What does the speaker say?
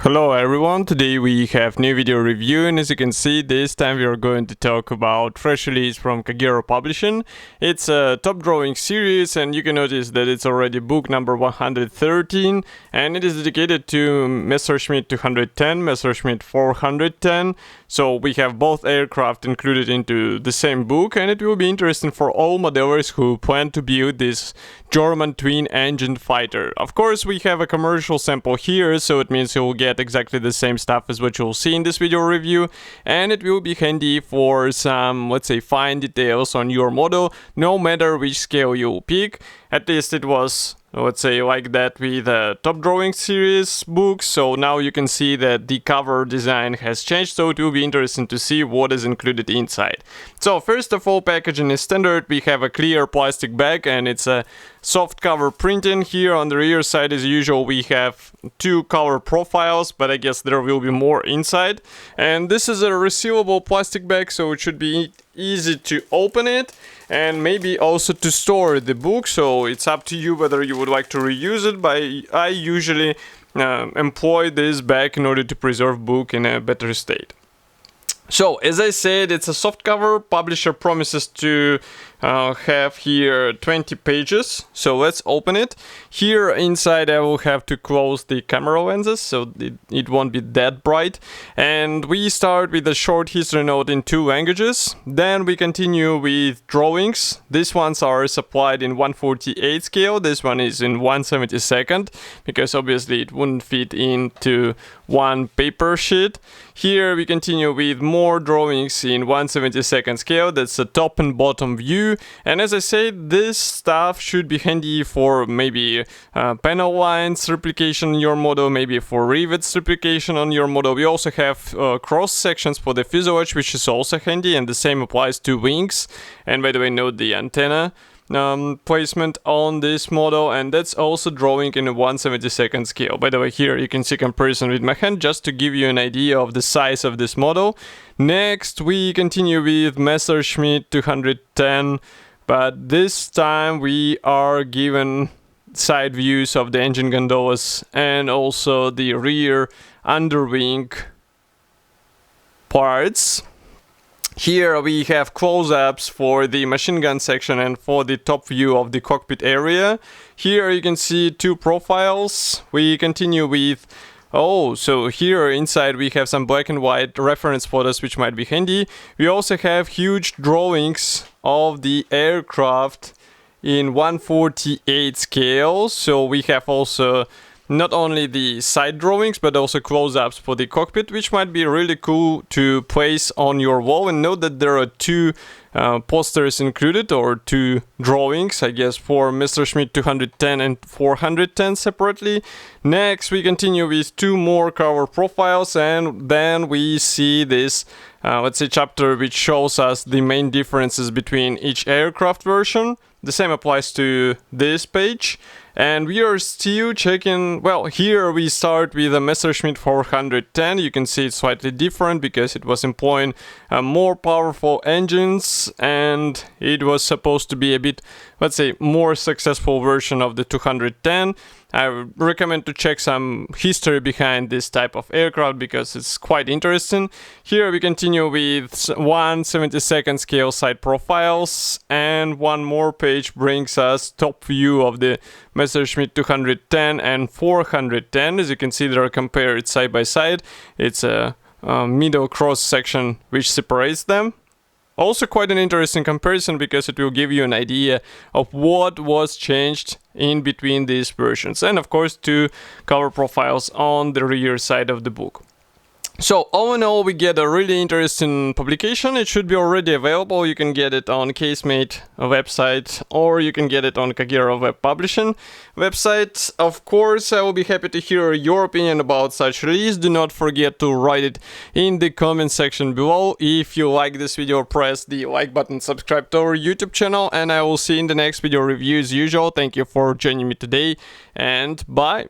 Hello everyone, today we have new video review, and as you can see, this time we are going to talk about fresh release from Kagero Publishing. It's a TopDrawings series, and you can notice that it's already book number 113, and it is dedicated to Me-210, Me-410. So we have both aircraft included into the same book, and it will be interesting for all modelers who plan to build this German twin-engine fighter. Of course, we have a commercial sample here, so it means you'll get exactly the same stuff as what you'll see in this video review, and it will be handy for some, let's say, fine details on your model, no matter which scale you'll pick. At least it was, let's say, like that with the TopDrawings series books. So now you can see that the cover design has changed, so it will be interesting to see what is included inside. So first of all, packaging is standard. We have a clear plastic bag, and it's a soft cover printing. Here on the rear side, as usual, we have two color profiles, but I guess there will be more inside. And this is a resealable plastic bag, so it should be easy to open it and maybe also to store the book. So it's up to you whether you would like to reuse it, but I usually employ this bag in order to preserve book in a better state. So, as I said, it's a soft cover. Publisher promises to have here 20 pages. So let's open it. Here inside I will have to close the camera lenses, so it won't be that bright. And we start with a short history note in 2 languages. Then we continue with drawings. These ones are supplied in 1/48 scale. This one is in 1/72, because obviously it wouldn't fit into one paper sheet. Here we continue with more drawings in 1/72 scale. That's the top and bottom view. And as I said, this stuff should be handy for maybe panel lines replication in your model, maybe for rivets replication on your model. We also have cross sections for the fuselage, which is also handy, and the same applies to wings. And by the way, note the antenna placement on this model, and that's also drawing in a 1/72 scale. By the way, here you can see comparison with my hand, just to give you an idea of the size of this model. Next we continue with Me-210, but this time we are given side views of the engine gondolas and also the rear underwing parts. Here we have close-ups for the machine gun section and for the top view of the cockpit area. Here you can see 2 profiles. We continue with, so here inside we have some black and white reference photos, which might be handy. We also have huge drawings of the aircraft in 1/48 scale. So we have also not only the side drawings, but also close-ups for the cockpit, which might be really cool to place on your wall. And note that there are 2 posters included, or 2 drawings, I guess, for Me-210 and 410 separately. Next, we continue with 2 more cover profiles, and then we see this, let's say, chapter which shows us the main differences between each aircraft version. The same applies to this page. And we are still checking, well, here we start with a Me-410. You can see it's slightly different because it was employing more powerful engines, and it was supposed to be a bit, let's say, more successful version of the 210. I recommend to check some history behind this type of aircraft because it's quite interesting. Here we continue with 1/72 scale side profiles, and one more page brings us top view of the Me-210 and 410. As you can see, they are compared side by side. It's a middle cross section which separates them. Also quite an interesting comparison because it will give you an idea of what was changed in between these versions. And of course 2 cover profiles on the rear side of the book. So all in all, we get a really interesting publication. It should be already available. You can get it on Casemate website, or you can get it on Kagero Web Publishing website. Of course, I will be happy to hear your opinion about such release. Do not forget to write it in the comment section below. If you like this video, press the like button, subscribe to our YouTube channel, and I will see you in the next video review as usual. Thank you for joining me today, and bye!